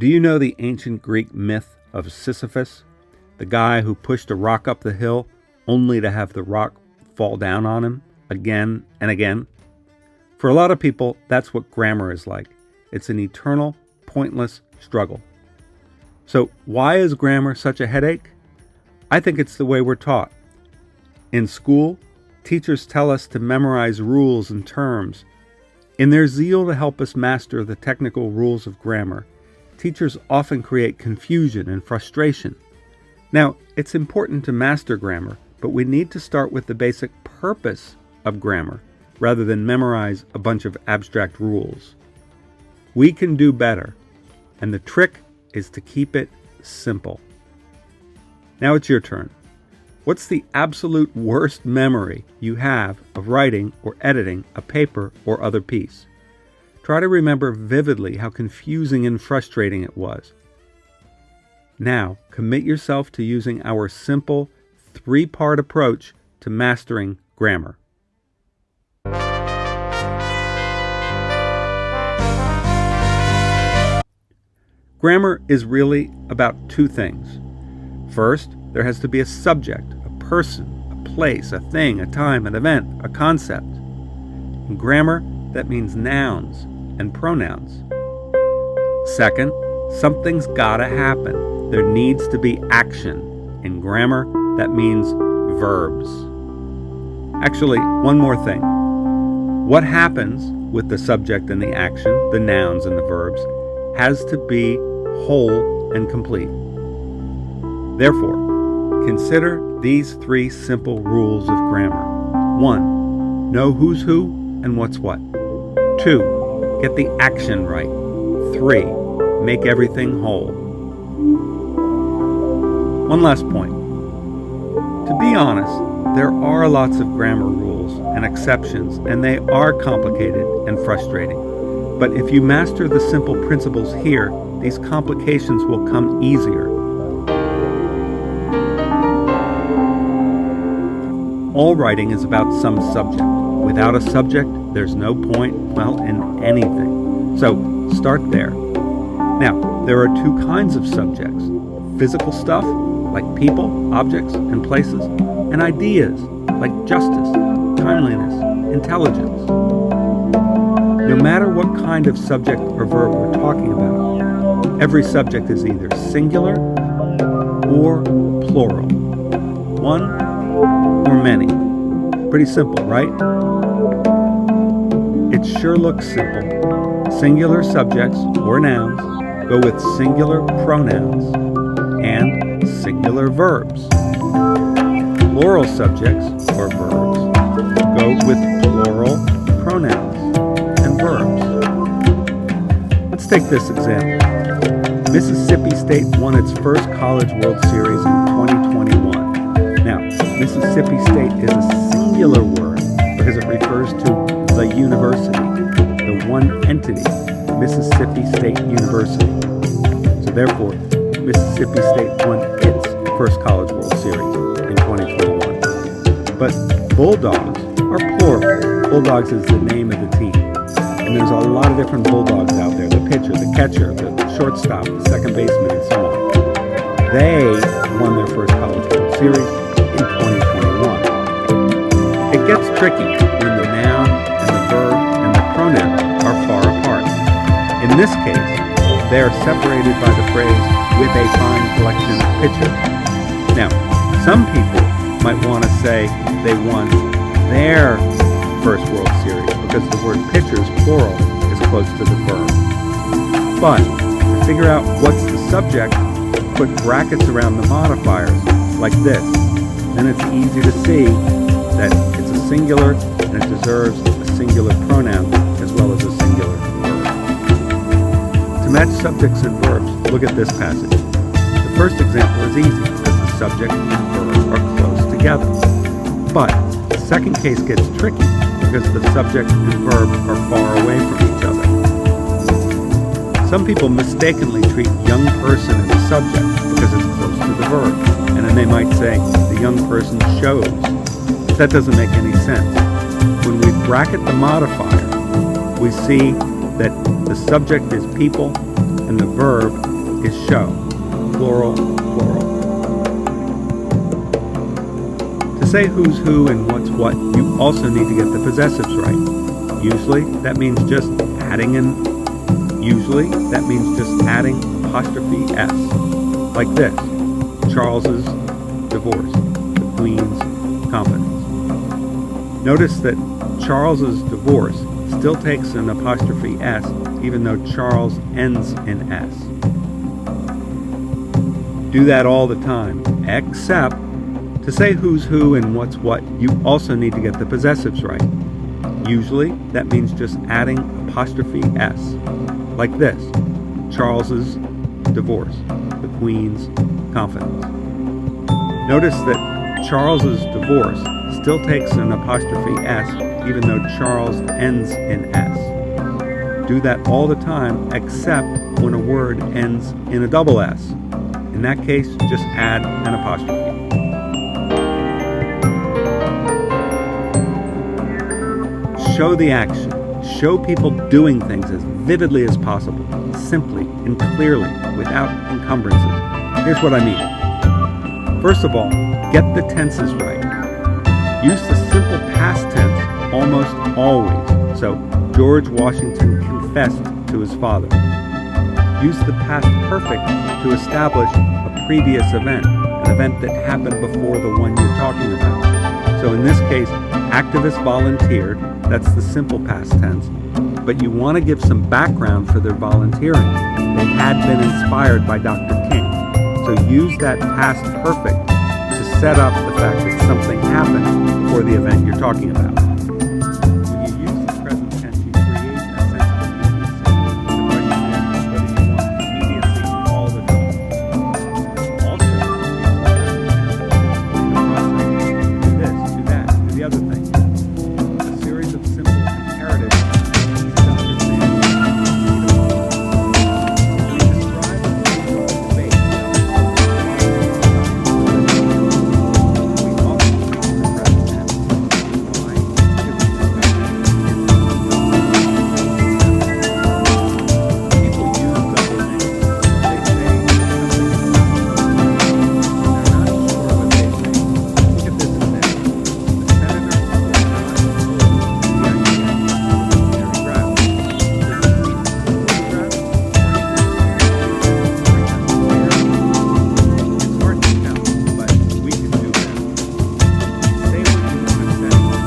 Do you know the ancient Greek myth of Sisyphus, the guy who pushed a rock up the hill only to have the rock fall down on him again and again? For a lot of people, that's what grammar is like. It's an eternal, pointless struggle. So why is grammar such a headache? I think it's the way we're taught. In school, teachers tell us to memorize rules and terms. In their zeal to help us master the technical rules of grammar, teachers often create confusion and frustration. Now, it's important to master grammar, but we need to start with the basic purpose of grammar, rather than memorize a bunch of abstract rules. We can do better, and the trick is to keep it simple. Now it's your turn. What's the absolute worst memory you have of writing or editing a paper or other piece? Try to remember vividly how confusing and frustrating it was. Now, commit yourself to using our simple 3-part approach to mastering grammar. Grammar is really about 2 things. First, there has to be a subject, a person, a place, a thing, a time, an event, a concept. In grammar, that means nouns and pronouns. Second, something's gotta happen. There needs to be action. In grammar, that means verbs. Actually, one more thing. What happens with the subject and the action, the nouns and the verbs, has to be whole and complete. Therefore, consider these 3 simple rules of grammar. 1. Know who's who and what's what. 2. Get the action right. 3. Make everything whole. One last point. To be honest, there are lots of grammar rules and exceptions, and they are complicated and frustrating. But if you master the simple principles here, these complications will come easier. All writing is about some subject. Without a subject, there's no point, in anything. So, start there. Now, there are 2 kinds of subjects. Physical stuff, like people, objects, and places, and ideas, like justice, timeliness, intelligence. No matter what kind of subject or verb we're talking about, every subject is either singular or plural. One or many. Pretty simple, right? It sure looks simple. Singular subjects or nouns go with singular pronouns and singular verbs. Plural subjects or verbs go with plural pronouns and verbs. Let's take this example. Mississippi State won its first College World Series in 2021. Now, Mississippi State is a singular word because it refers to the university, the one entity, Mississippi State University. So therefore, Mississippi State won its first College World Series in 2021. But Bulldogs are plural. Bulldogs is the name of the team. And there's a lot of different Bulldogs out there, the pitcher, the catcher, the shortstop, the second baseman, and so on. They won their first College World Series in 2021. It gets tricky when the noun and the verb and the pronoun are far apart. In this case, they are separated by the phrase, with a fine collection of pitchers. Now, some people might want to say they won their first World Series because the word pitchers, plural, is close to the verb. But to figure out what's the subject, put brackets around the modifiers like this. Then it's easy to see that it's a singular and it deserves a singular pronoun as well as a singular verb. To match subjects and verbs, look at this passage. The first example is easy because the subject and verb are close together. But the second case gets tricky because the subject and verb are far away from each other. Some people mistakenly treat young person as a subject because it's close to the verb, and then they might say the young person shows. But that doesn't make any sense. When we bracket the modifier, we see that the subject is people and the verb is show, plural, plural. To say who's who and what's what, you also need to get the possessives right. Usually, that means just adding apostrophe S, like this: Charles's divorce, the Queen's confidence. Notice that Charles's divorce still takes an apostrophe S, even though Charles ends in S. Do that all the time, except to say who's who and what's what, you also need to get the possessives right. Usually, that means just adding apostrophe S, like this: Charles's divorce, the Queen's confidence. Notice that Charles's divorce still takes an apostrophe S, even though Charles ends in S. Do that all the time, except when a word ends in a double S. In that case, just add an apostrophe. Show the action. Show people doing things as vividly as possible, simply and clearly, without encumbrances. Here's what I mean. First of all, get the tenses right. Use the simple past tense almost always. So, George Washington confessed to his father. Use the past perfect to establish a previous event, an event that happened before the one you're talking about. So in this case, activists volunteered. That's the simple past tense. But you want to give some background for their volunteering. They had been inspired by Dr. King. So use that past perfect to set up the fact that something happened before the event you're talking about. When you use the present tense, you create a sense of immediacy. The question is whether you want immediacy all the time. Also, use the present tense to explain the process. Do this, do that, do the other thing. A series of simple imperatives to understand. We describe a debate. We often use the present tense. Why? Because we discuss people use double negatives. They say something is not. They're not sure what they say. Look at this example. The senator was not opposed to the idea of military draft. Does this mean draft? It's hard to tell, but we can do that. Say what you want to say. The senator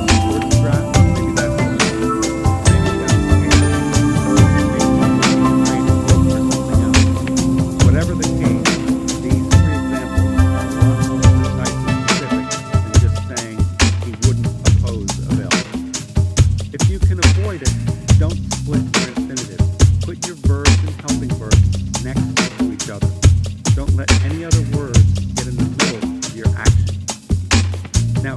supports the draft. Maybe that's maybe that's whatever the case, these three examples are a lot more precise and specific than just saying he wouldn't oppose a bill. If you can avoid it, don't split your infinitives. Put your verbs and helping verbs next to each other. Don't let any other words get in the middle of your action. Now,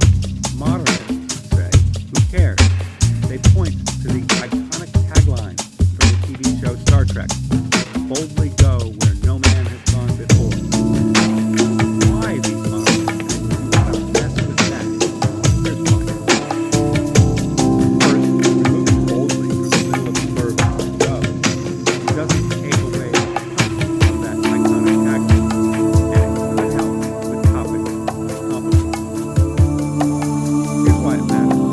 modernists say, who cares? They point to the iconic tagline from the TV show Star Trek: boldly go where no man has gone before. Why these modernists obsessed with that? Here's why. First, remove boldly from the middle of the verb go. It doesn't take away the content of that iconic tagline, and it could help with topics like competence. Here's why it matters.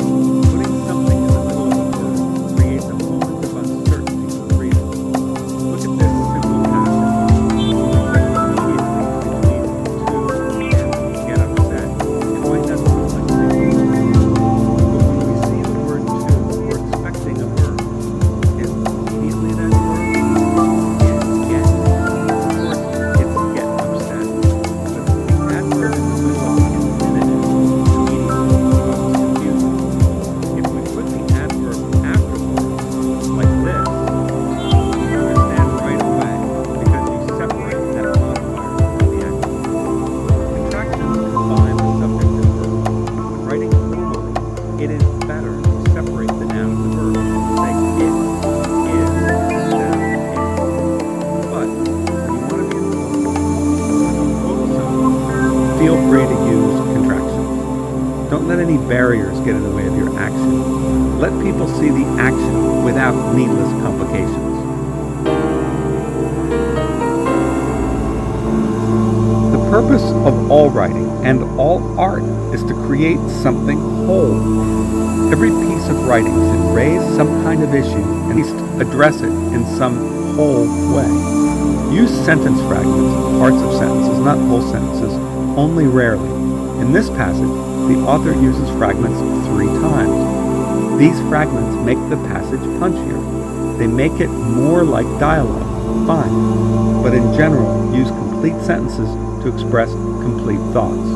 Putting something in the middle of a verb creates a moment of uncertainty for the reader. Look at this simple passage. Immediately between to and get upset. It might not sound like saying, but when we see the word to, we're expecting a verb. Is immediately that verb? Is get. Of course, it's get upset. But the adverb in the middle of the infinitive immediately provokes confusion. If we put the adverb after the verb, like this, you understand right away because you separate that modifier from the action. Contractions combine the subject and verb. When writing formally, it is better to separate the noun and the verb. Say it is instead of it. But when you want to be informal, quote someone, feel free to use contractions. Don't let any barriers get in the way of your action. Let people see the action without needless complications. purpose of all writing and all art is to create something whole. Every piece of writing should raise some kind of issue and at least address it in some whole way. Use sentence fragments, parts of sentences, not whole sentences, only rarely. In this passage, the author uses fragments 3 times. These fragments make the passage punchier. They make it more like dialogue. Fine, but in general, use complete sentences to express complete thoughts.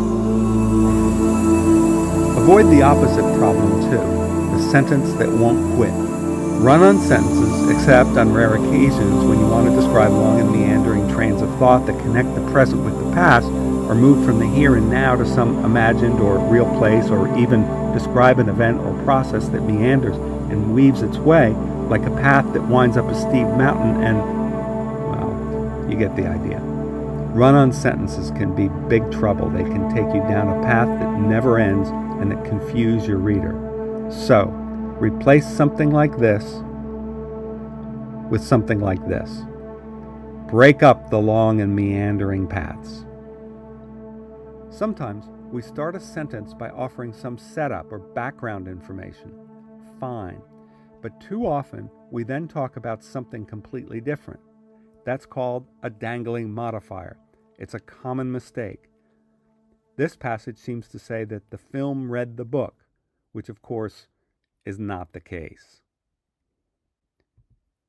Avoid the opposite problem too, the sentence that won't quit. Run on sentences, except on rare occasions when you want to describe long and meandering trains of thought that connect the present with the past, or move from the here and now to some imagined or real place, or even describe an event or process that meanders and weaves its way, like a path that winds up a steep mountain and, well, you get the idea. Run-on sentences can be big trouble. They can take you down a path that never ends and that confuse your reader. So, replace something like this with something like this. Break up the long and meandering paths. Sometimes we start a sentence by offering some setup or background information. Fine. But too often, we then talk about something completely different. That's called a dangling modifier. It's a common mistake. This passage seems to say that the film read the book, which of course is not the case.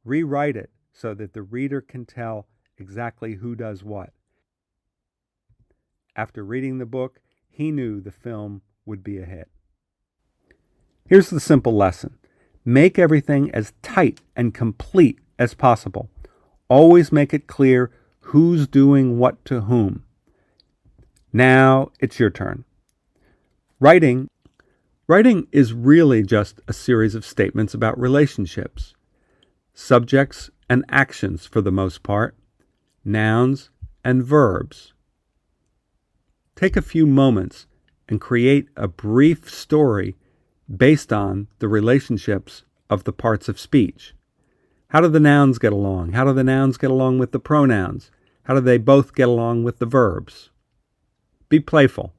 Rewrite it so that the reader can tell exactly who does what. After reading the book, he knew the film would be a hit. Here's the simple lesson. Make everything as tight and complete as possible. Always make it clear who's doing what to whom. Now it's your turn. Writing is really just a series of statements about relationships. Subjects and actions for the most part. Nouns and verbs. Take a few moments and create a brief story based on the relationships of the parts of speech. How do the nouns get along? How do the nouns get along with the pronouns? How do they both get along with the verbs? Be playful.